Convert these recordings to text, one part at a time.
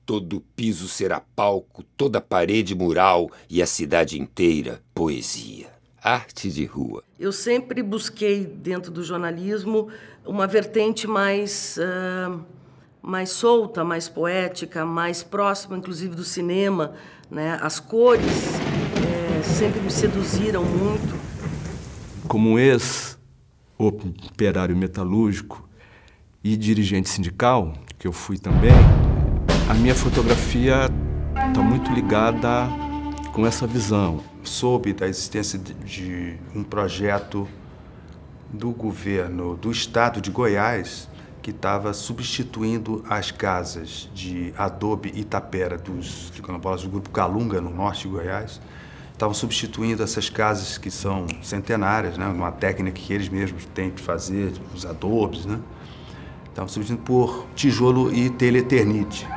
Todo piso será palco, toda parede mural e a cidade inteira poesia. Arte de rua. Eu sempre busquei, dentro do jornalismo, uma vertente mais solta, mais poética, mais próxima, inclusive, do cinema, né? As cores sempre me seduziram muito. Como ex-operário metalúrgico e dirigente sindical, que eu fui também, a minha fotografia está muito ligada com essa visão. Soube da existência de um projeto do governo do estado de Goiás que estava substituindo as casas de adobe Itapera dos quilombolas do Grupo Calunga, no norte de Goiás. Estavam substituindo essas casas que são centenárias, né? Uma técnica que eles mesmos têm de fazer, os adobes, né? Estavam substituindo por tijolo e telha eternite.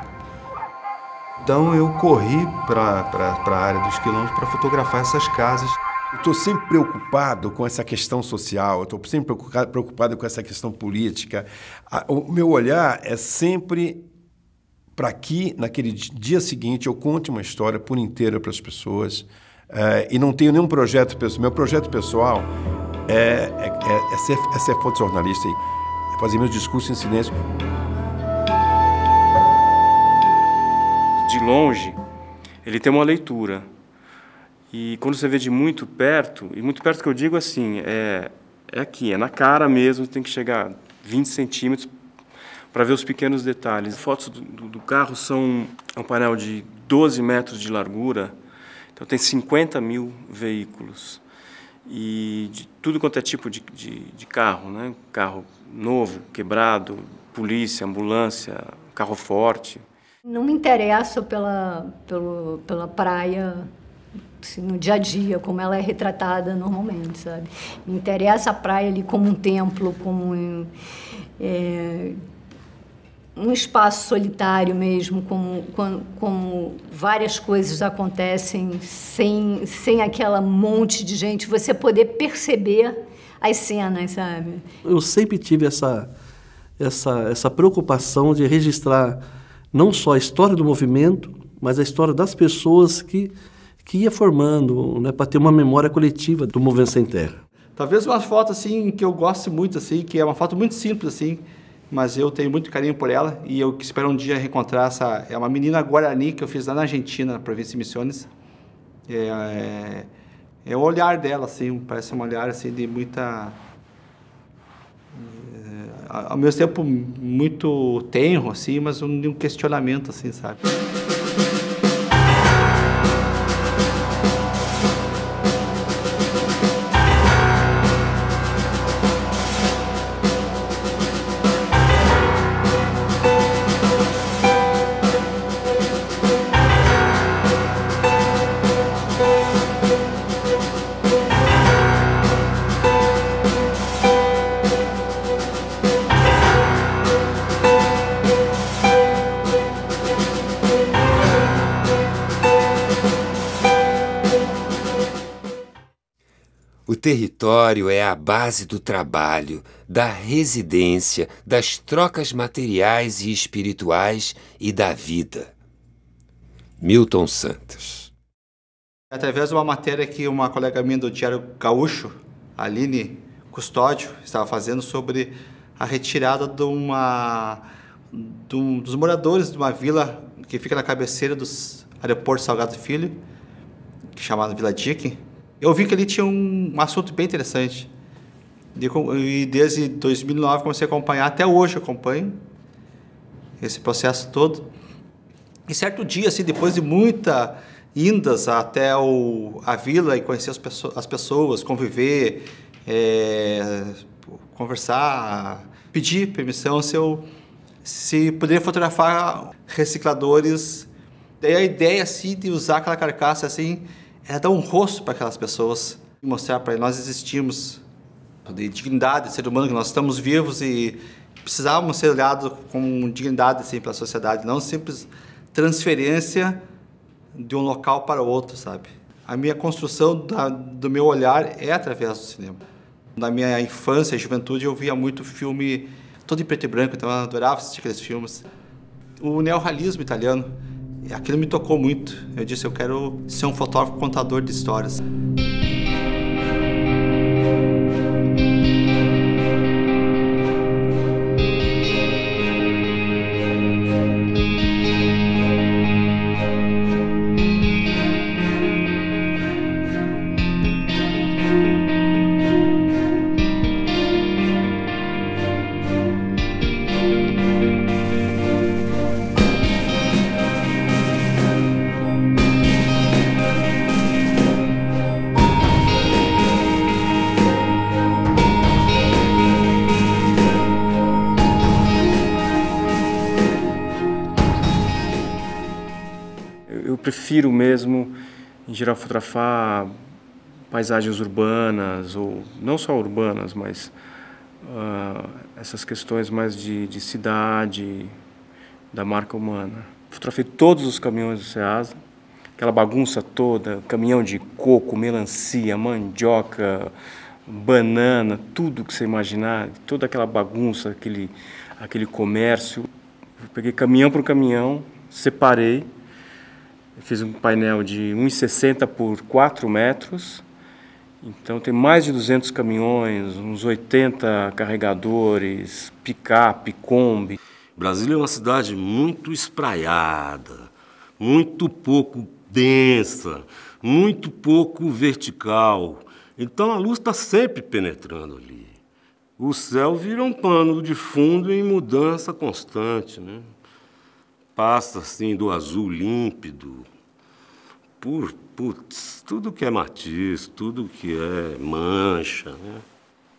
Então eu corri para a área dos quilombos para fotografar essas casas. Eu estou sempre preocupado com essa questão social, eu estou sempre preocupado com essa questão política. O meu olhar é sempre para que, naquele dia seguinte, eu conte uma história por inteira para as pessoas. E não tenho nenhum projeto pessoal. Meu projeto pessoal é ser fotojornalista e fazer meus discursos em silêncio. De longe, ele tem uma leitura. E quando você vê de muito perto, e muito perto que eu digo assim, é aqui, é na cara mesmo, tem que chegar 20 centímetros para ver os pequenos detalhes. As fotos do carro são um painel de 12 metros de largura, então tem 50 mil veículos. E de tudo quanto é tipo de carro, né? Carro novo, quebrado, polícia, ambulância, carro forte. Não me interesso pela praia assim, no dia a dia, como ela é retratada normalmente, sabe? Me interessa a praia ali como um templo, como um espaço solitário mesmo, como várias coisas acontecem sem aquela monte de gente, você poder perceber as cenas, sabe? Eu sempre tive essa preocupação de registrar não só a história do movimento, mas a história das pessoas que ia formando, né, para ter uma memória coletiva do Movimento Sem Terra. Talvez uma foto assim que eu gosto muito, assim, que é uma foto muito simples, assim, mas eu tenho muito carinho por ela e eu espero um dia reencontrar essa... É uma menina guarani que eu fiz lá na Argentina, na província de Misiones. É o olhar dela, assim, parece um olhar assim, de muita... ao mesmo tempo muito tenro, assim, mas de um questionamento, assim, sabe? O território é a base do trabalho, da residência, das trocas materiais e espirituais e da vida. Milton Santos. Através de uma matéria que uma colega minha do Diário Gaúcho, Aline Custódio, estava fazendo sobre a retirada dos moradores de uma vila que fica na cabeceira do aeroporto Salgado Filho, que é chamada Vila Dique. Eu vi que ali tinha um assunto bem interessante. E desde 2009 comecei a acompanhar, até hoje eu acompanho esse processo todo. E certo dia, assim, depois de muitas indas até a vila e conhecer as pessoas, conviver, conversar, pedir permissão se poderia fotografar recicladores. Daí a ideia assim, de usar aquela carcaça assim, era dar um rosto para aquelas pessoas, mostrar para eles nós existimos, de dignidade, de ser humano, que nós estamos vivos e precisávamos ser olhados com dignidade assim, pela sociedade, não simples transferência de um local para outro, sabe? A minha construção do meu olhar é através do cinema. Na minha infância e juventude eu via muito filme todo em preto e branco, então eu adorava assistir aqueles filmes. o neorrealismo italiano. Aquilo me tocou muito. Eu disse, eu quero ser um fotógrafo contador de histórias. Eu prefiro mesmo, em geral, fotografar paisagens urbanas, ou não só urbanas, mas essas questões mais de cidade, da marca humana. Fotografei todos os caminhões do Ceasa, aquela bagunça toda, caminhão de coco, melancia, mandioca, banana, tudo que você imaginar, toda aquela bagunça, aquele comércio. Eu peguei caminhão por caminhão, separei, fiz um painel de 1,60 por 4 metros, então tem mais de 200 caminhões, uns 80 carregadores, picape, Kombi. Brasília é uma cidade muito espraiada, muito pouco densa, muito pouco vertical. Então a luz está sempre penetrando ali. O céu vira um pano de fundo em mudança constante, né? Passa assim do azul límpido por tudo que é matiz, tudo que é mancha, né?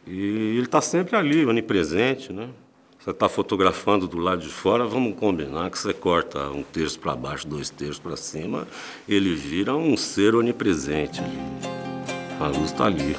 E ele está sempre ali, onipresente, né? Você está fotografando do lado de fora, vamos combinar que você corta 1 terço para baixo, 2 terços para cima, ele vira um ser onipresente ali. A luz está ali.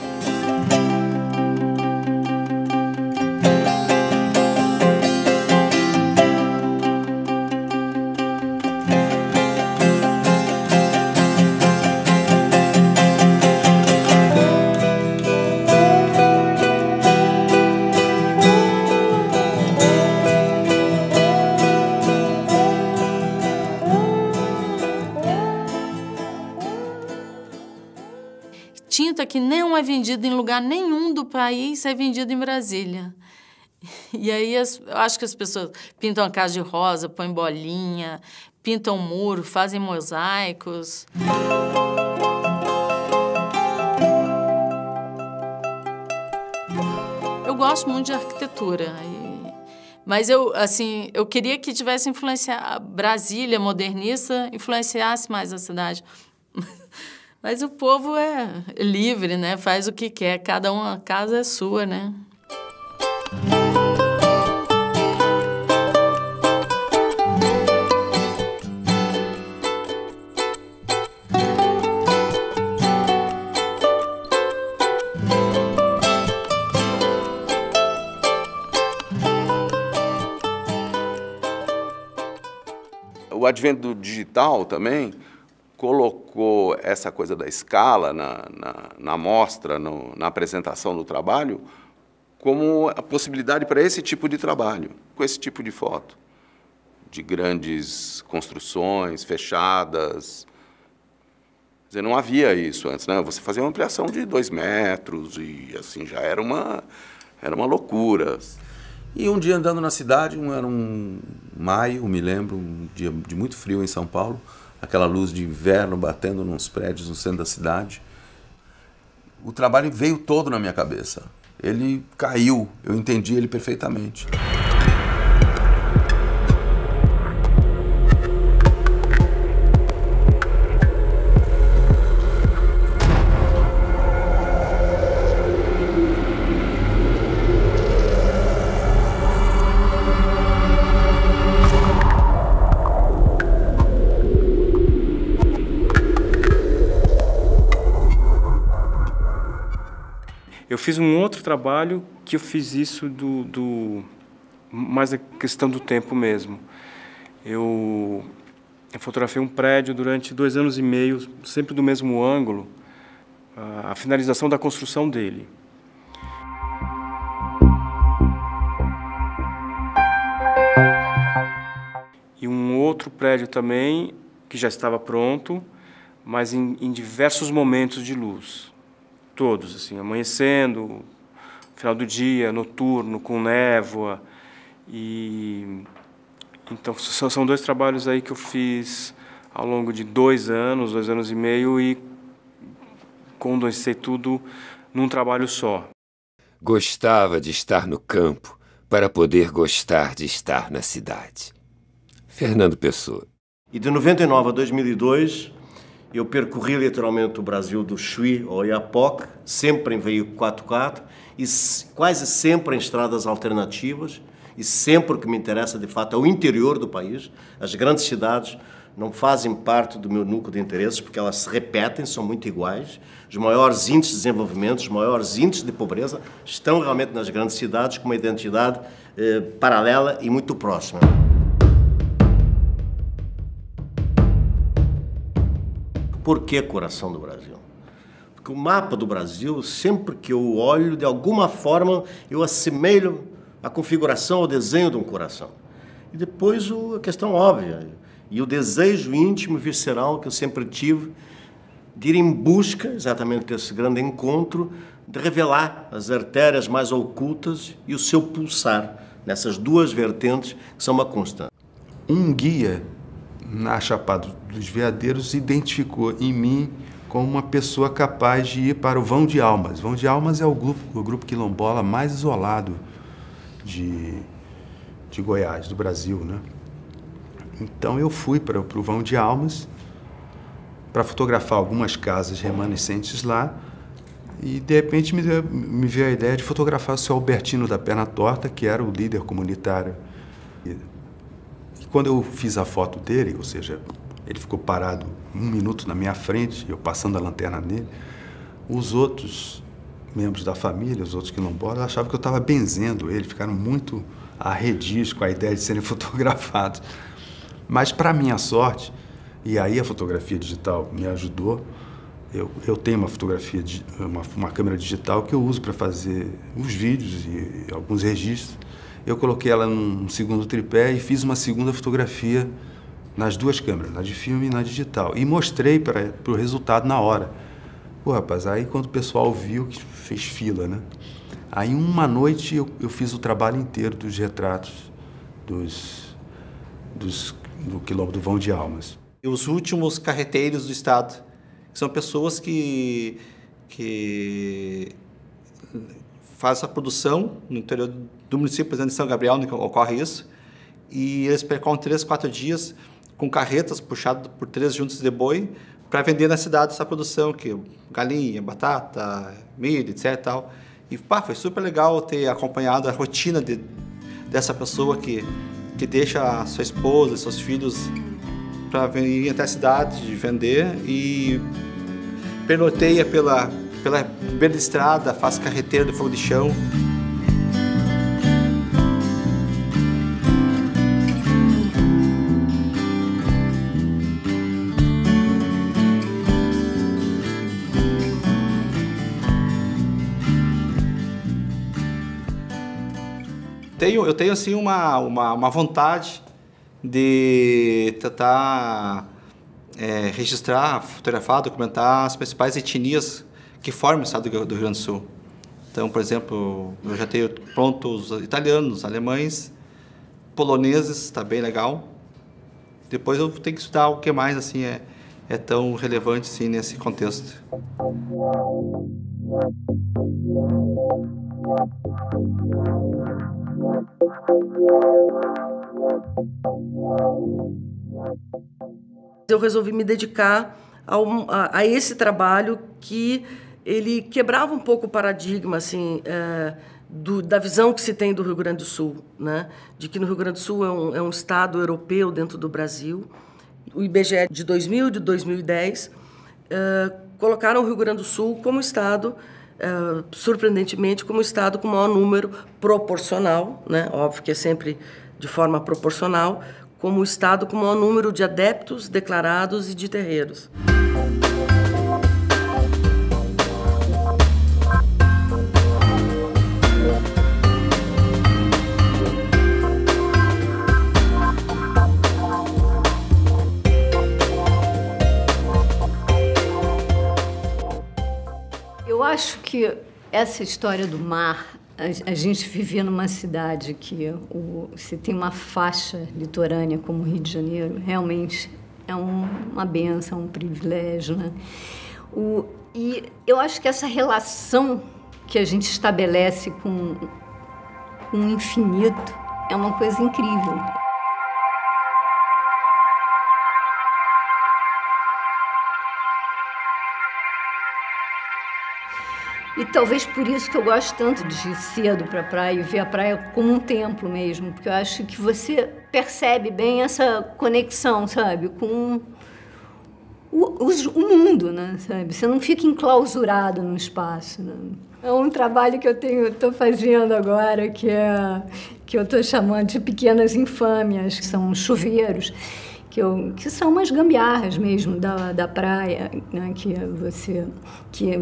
Tinta que não é vendida em lugar nenhum do país é vendida em Brasília. E aí eu acho que as pessoas pintam a casa de rosa, põem bolinha, pintam muro, fazem mosaicos. Eu gosto muito de arquitetura. Mas eu queria que tivesse influenciado, Brasília modernista influenciasse mais a cidade. Mas o povo é livre, né? Faz o que quer, a casa é sua, né? O advento do digital também colocou essa coisa da escala na mostra, na apresentação do trabalho, como a possibilidade para esse tipo de trabalho, com esse tipo de foto, de grandes construções fechadas. Quer dizer, não havia isso antes, né? Você fazia uma ampliação de 2 metros e assim já era uma loucura. E um dia andando na cidade, era um maio, me lembro, um dia de muito frio em São Paulo, aquela luz de inverno batendo nos prédios no centro da cidade. O trabalho veio todo na minha cabeça. Ele caiu, eu entendi ele perfeitamente. Eu fiz um outro trabalho que eu fiz isso mais a questão do tempo mesmo. Eu fotografei um prédio durante 2 anos e meio, sempre do mesmo ângulo, a finalização da construção dele. E um outro prédio também, que já estava pronto, mas em diversos momentos de luz. Todos, assim, amanhecendo, final do dia, noturno, com névoa. Então, são 2 trabalhos aí que eu fiz ao longo de 2 anos, 2 anos e meio, e condensei tudo num trabalho só. Gostava de estar no campo para poder gostar de estar na cidade. Fernando Pessoa. E de 99 a 2002, eu percorri literalmente o Brasil do Chuí ao Oiapoque, sempre em veículo 4x4 e quase sempre em estradas alternativas, e sempre o que me interessa, de fato, é o interior do país. As grandes cidades não fazem parte do meu núcleo de interesses, porque elas se repetem, são muito iguais. Os maiores índices de desenvolvimento, os maiores índices de pobreza estão realmente nas grandes cidades, com uma identidade paralela e muito próxima. Por que coração do Brasil? Porque o mapa do Brasil, sempre que eu olho, de alguma forma, eu assemelho a configuração, o desenho de um coração. E depois a questão óbvia, e o desejo íntimo e visceral que eu sempre tive de ir em busca, exatamente desse grande encontro, de revelar as artérias mais ocultas e o seu pulsar, nessas 2 vertentes que são uma constante. Um guia na Chapada dos Veadeiros identificou em mim como uma pessoa capaz de ir para o Vão de Almas. Vão de Almas é o grupo quilombola mais isolado de Goiás, do Brasil, né? Então eu fui para o Vão de Almas para fotografar algumas casas remanescentes lá e de repente me veio a ideia de fotografar o seu Albertino da Perna Torta, que era o líder comunitário. E quando eu fiz a foto dele, ou seja, ele ficou parado 1 minuto na minha frente, eu passando a lanterna nele, os outros membros da família, os outros quilombolas, achavam que eu estava benzendo ele, ficaram muito arredios com a ideia de serem fotografados. Mas, para minha sorte, e aí a fotografia digital me ajudou, eu tenho uma fotografia, uma câmera digital que eu uso para fazer os vídeos e alguns registros. Eu coloquei ela num segundo tripé e fiz uma segunda fotografia nas 2 câmeras, na de filme e na digital. E mostrei para o resultado na hora. Pô, rapaz, aí quando o pessoal viu, que fez fila, né? Aí uma noite eu fiz o trabalho inteiro dos retratos do quilombo do Vão de Almas. E os últimos carreteiros do estado, que são pessoas que fazem essa produção no interior do município, por exemplo, de São Gabriel, onde ocorre isso, e eles percorrem 3, 4 dias com carretas puxadas por 3 juntas de boi para vender na cidade essa produção, que galinha, batata, milho, etc. E tal. E foi super legal ter acompanhado a rotina dessa pessoa que deixa a sua esposa, seus filhos para vir até a cidade de vender e pernoiteia pela beira de estrada, faz carreteiro de fogo de chão. Eu tenho assim uma vontade de tentar registrar, fotografar, documentar as principais etnias que formam o estado do Rio Grande do Sul. Então, por exemplo, eu já tenho pronto os italianos, os alemães, poloneses, está bem legal. Depois eu tenho que estudar o que mais assim é tão relevante assim, nesse contexto. Eu resolvi me dedicar a esse trabalho que ele quebrava um pouco o paradigma assim, da visão que se tem do Rio Grande do Sul, né? De que no Rio Grande do Sul é um estado europeu dentro do Brasil. O IBGE de 2000 e de 2010 colocaram o Rio Grande do Sul como estado, surpreendentemente, como estado com maior número proporcional, né? Óbvio que é sempre de forma proporcional, como o estado com maior número de adeptos declarados e de terreiros. acho que essa história do mar, a gente vivia numa cidade que se tem uma faixa litorânea como o Rio de Janeiro, realmente é uma bênção, um privilégio, né? E eu acho que essa relação que a gente estabelece com o infinito é uma coisa incrível. E talvez por isso que eu gosto tanto de ir cedo para a praia e ver a praia como um templo mesmo, porque eu acho que você percebe bem essa conexão, sabe, com o mundo, né, sabe? Você não fica enclausurado no espaço, né? É um trabalho que eu estou fazendo agora, que eu estou chamando de pequenas infâmias, que são chuveiros, que são umas gambiarras mesmo da praia, né? Que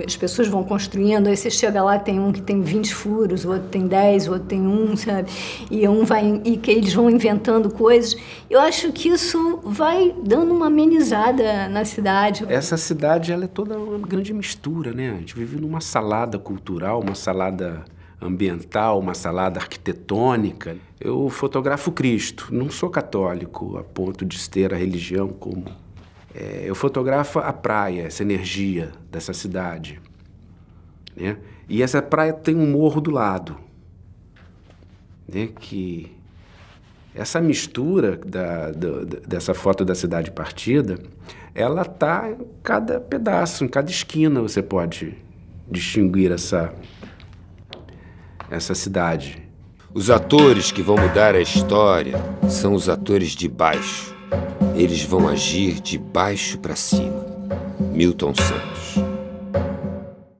as pessoas vão construindo, aí você chega lá, tem um que tem 20 furos, o outro tem 10, o outro tem 1, sabe? E que eles vão inventando coisas. Eu acho que isso vai dando uma amenizada na cidade. Essa cidade, ela é toda uma grande mistura, né? A gente vive numa salada cultural, uma salada ambiental, uma salada arquitetônica. Eu fotografo Cristo, não sou católico a ponto de ter a religião como... eu fotografo a praia, essa energia dessa cidade, né? E essa praia tem um morro do lado, né? Que essa mistura dessa foto da cidade partida, ela está em cada pedaço, em cada esquina você pode distinguir essa cidade. Os atores que vão mudar a história são os atores de baixo. Eles vão agir de baixo para cima. Milton Santos.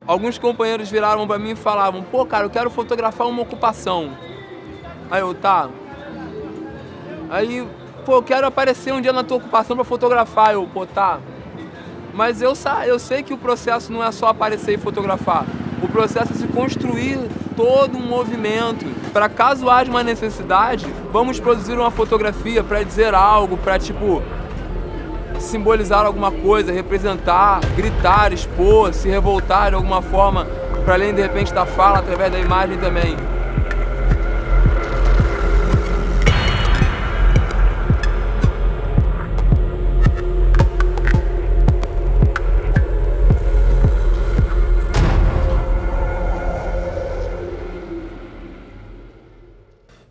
Alguns companheiros viraram para mim e falavam: pô, cara, eu quero fotografar uma ocupação. Aí eu, tá. Aí, pô, eu quero aparecer um dia na tua ocupação para fotografar. Eu, pô, tá. Mas eu sei que o processo não é só aparecer e fotografar. O processo é se construir todo um movimento. Para caso haja uma necessidade, vamos produzir uma fotografia para dizer algo, para, tipo, simbolizar alguma coisa, representar, gritar, expor, se revoltar de alguma forma, para além, de repente, da fala, através da imagem também.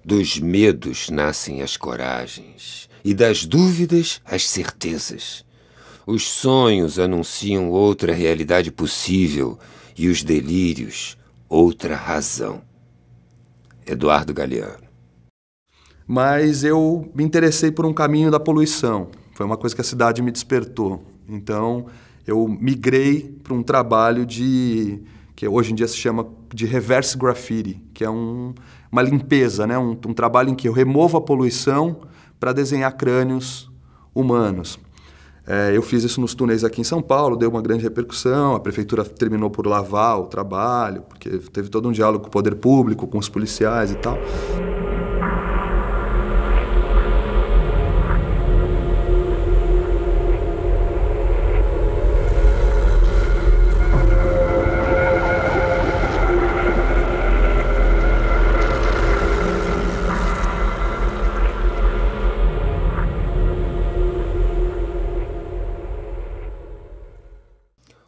Dos medos nascem as coragens, e das dúvidas as certezas. Os sonhos anunciam outra realidade possível, e os delírios outra razão. Eduardo Galeano. Mas eu me interessei por um caminho da poluição. Foi uma coisa que a cidade me despertou. Então, eu migrei para um trabalho que hoje em dia se chama de reverse graffiti, que é uma limpeza, né? Um trabalho em que eu removo a poluição para desenhar crânios humanos. Eu fiz isso nos túneis aqui em São Paulo, deu uma grande repercussão, a prefeitura terminou por lavar o trabalho, porque teve todo um diálogo com o poder público, com os policiais e tal.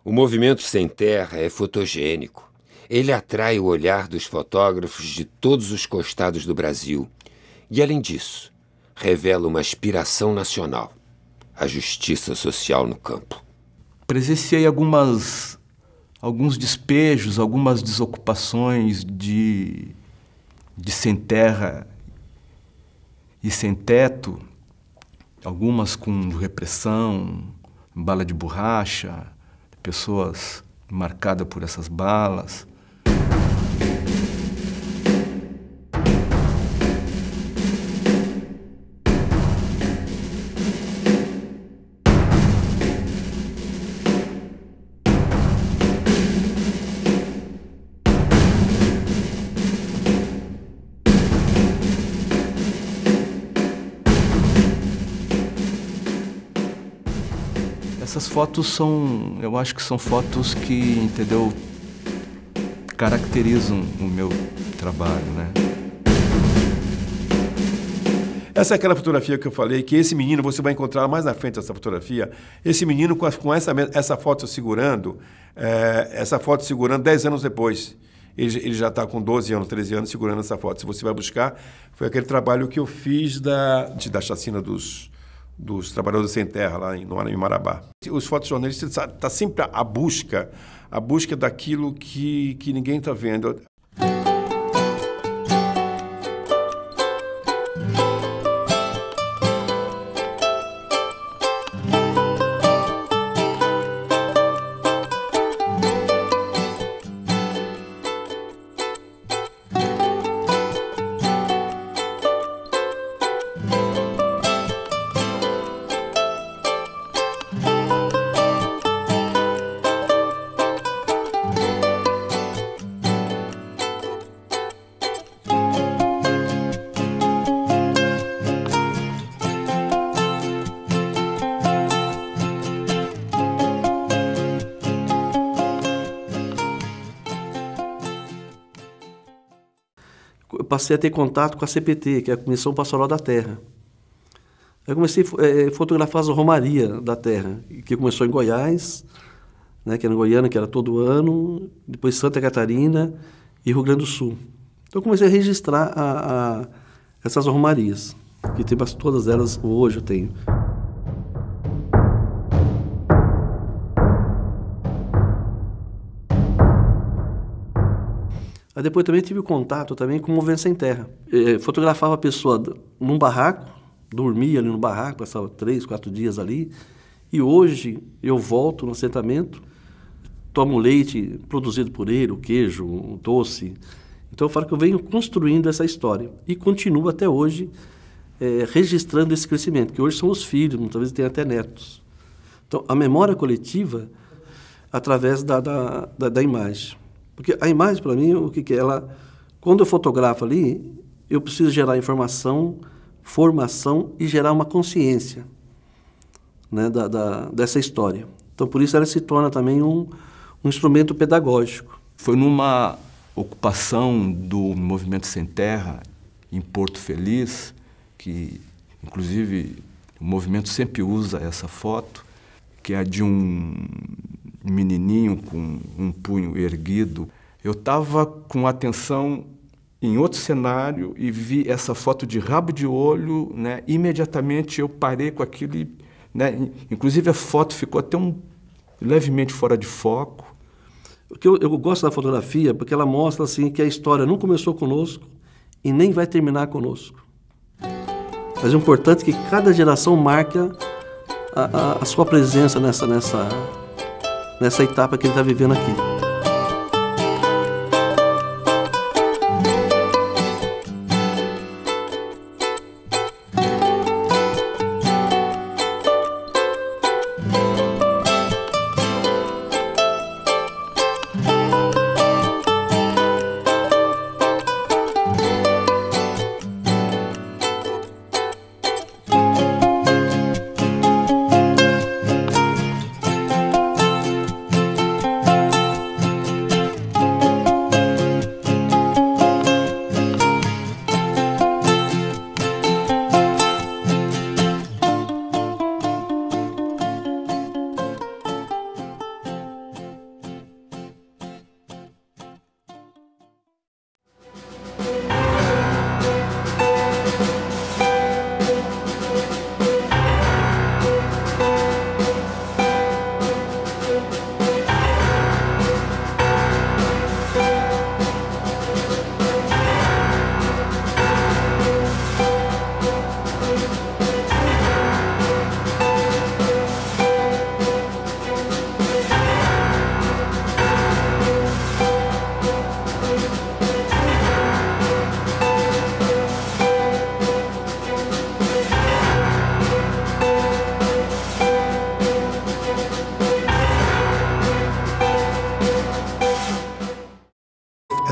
O movimento sem terra é fotogênico. Ele atrai o olhar dos fotógrafos de todos os costados do Brasil. E, além disso, revela uma aspiração nacional, a justiça social no campo. Presenciei alguns despejos, algumas desocupações de sem terra e sem teto, algumas com repressão, bala de borracha, pessoas marcadas por essas balas. Essas fotos eu acho que são fotos que, entendeu, caracterizam o meu trabalho, né? Essa é aquela fotografia que eu falei, que esse menino, você vai encontrar mais na frente essa fotografia, esse menino com essa foto segurando, 10 anos depois. Ele já está com 12 anos, 13 anos segurando essa foto. Se você vai buscar, foi aquele trabalho que eu fiz da chacina dos trabalhadores sem terra, lá em Marabá. Os fotojornalistas estão sempre à busca daquilo que ninguém está vendo. Eu passei a ter contato com a CPT, que é a Comissão Pastoral da Terra. Eu comecei a fotografar as romarias da terra, que começou em Goiás, né, que era em Goiânia, que era todo ano, depois Santa Catarina e Rio Grande do Sul. Então eu comecei a registrar essas romarias, que tem todas elas hoje eu tenho. Aí depois também tive contato também com o Movimento Sem Terra. Fotografava a pessoa num barraco, dormia ali no barraco, passava 3, 4 dias ali. E hoje eu volto no assentamento, tomo leite produzido por ele, o queijo, o doce. Então eu falo que eu venho construindo essa história. E continuo até hoje registrando esse crescimento, que hoje são os filhos, muitas vezes tem até netos. Então a memória coletiva através da imagem. Porque a imagem, para mim, o que é? Quando eu fotografo ali, eu preciso gerar informação, formação e gerar uma consciência, né, dessa história. Então, por isso, ela se torna também um instrumento pedagógico. Foi numa ocupação do Movimento Sem Terra, em Porto Feliz, que, inclusive, o movimento sempre usa essa foto, que é de um menininho com um punho erguido. Eu estava com atenção em outro cenário e vi essa foto de rabo de olho, né? Imediatamente eu parei com aquilo, né? Inclusive a foto ficou até levemente fora de foco. Porque eu gosto da fotografia porque ela mostra assim, que a história não começou conosco e nem vai terminar conosco. Mas é importante que cada geração marque a sua presença nessa etapa que ele está vivendo aqui.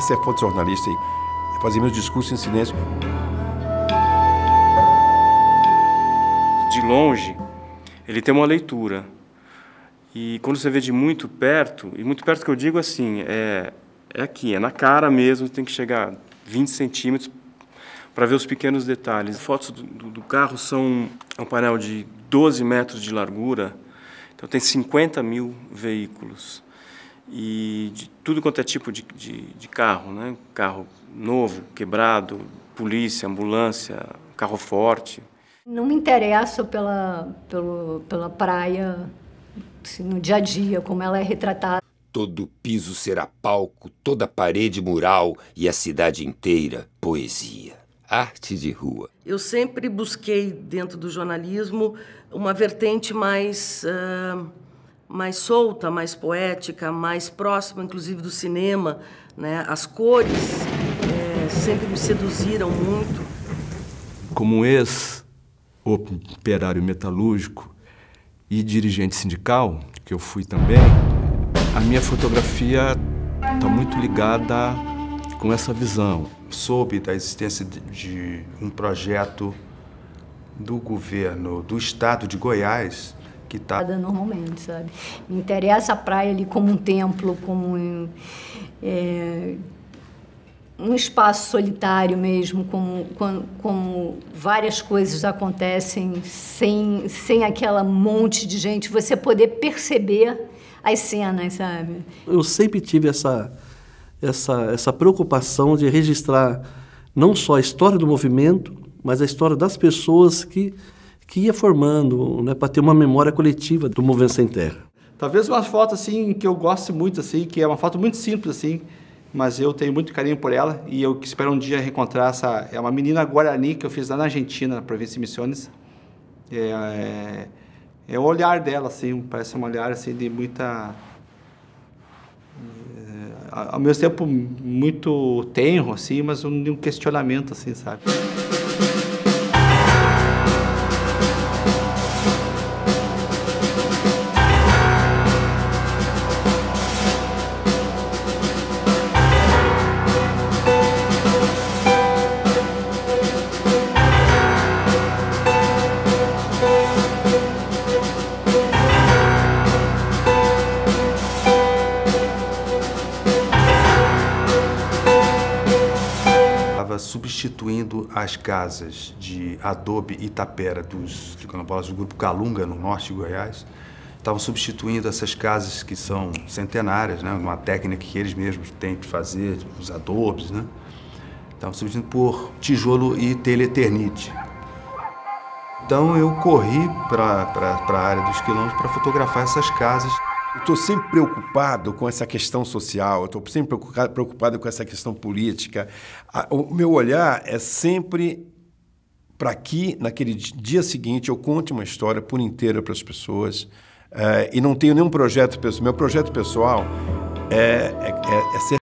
Essa é fotojornalista aí. Fazer meus discursos em silêncio. De longe, ele tem uma leitura. E quando você vê de muito perto, e muito perto que eu digo assim, É aqui, é na cara mesmo, tem que chegar 20 centímetros para ver os pequenos detalhes. As fotos do carro são um painel de 12 metros de largura, então tem 50 mil veículos. E de tudo quanto é tipo de carro, né? Carro novo, quebrado, polícia, ambulância, carro forte. Não me interesso pela praia assim, no dia a dia, como ela é retratada. Todo piso será palco, toda parede mural e a cidade inteira poesia. Arte de rua. Eu sempre busquei, dentro do jornalismo, uma vertente mais solta, mais poética, mais próxima, inclusive, do cinema, né? As cores sempre me seduziram muito. Como ex-operário metalúrgico e dirigente sindical, que eu fui também, a minha fotografia está muito ligada com essa visão. Soube da existência de um projeto do governo do estado de Goiás que está... Normalmente, sabe? Me interessa a praia ali como um templo, como um espaço solitário mesmo, como várias coisas acontecem sem aquela monte de gente, você poder perceber as cenas, sabe? Eu sempre tive essa preocupação de registrar não só a história do movimento, mas a história das pessoas que ia formando, né, para ter uma memória coletiva do Movimento Sem Terra. Talvez uma foto assim que eu goste muito, assim, que é uma foto muito simples, assim, mas eu tenho muito carinho por ela e eu espero um dia reencontrar essa... É uma menina guarani que eu fiz lá na Argentina, na província de Misiones. É o olhar dela, assim, parece um olhar assim, de muita... ao mesmo tempo muito tenro, assim, mas um questionamento, assim, sabe? Substituindo as casas de adobe e tapera dos quilombolas do Grupo Calunga, no norte de Goiás, estavam substituindo essas casas que são centenárias, né? Uma técnica que eles mesmos têm de fazer, os adobes, né? Estavam substituindo por tijolo e telha eternite. Então eu corri para a área dos quilombos para fotografar essas casas. Eu estou sempre preocupado com essa questão social, eu estou sempre preocupado com essa questão política. O meu olhar é sempre para que, naquele dia seguinte, eu conte uma história por inteira para as pessoas. E não tenho nenhum projeto pessoal. Meu projeto pessoal é ser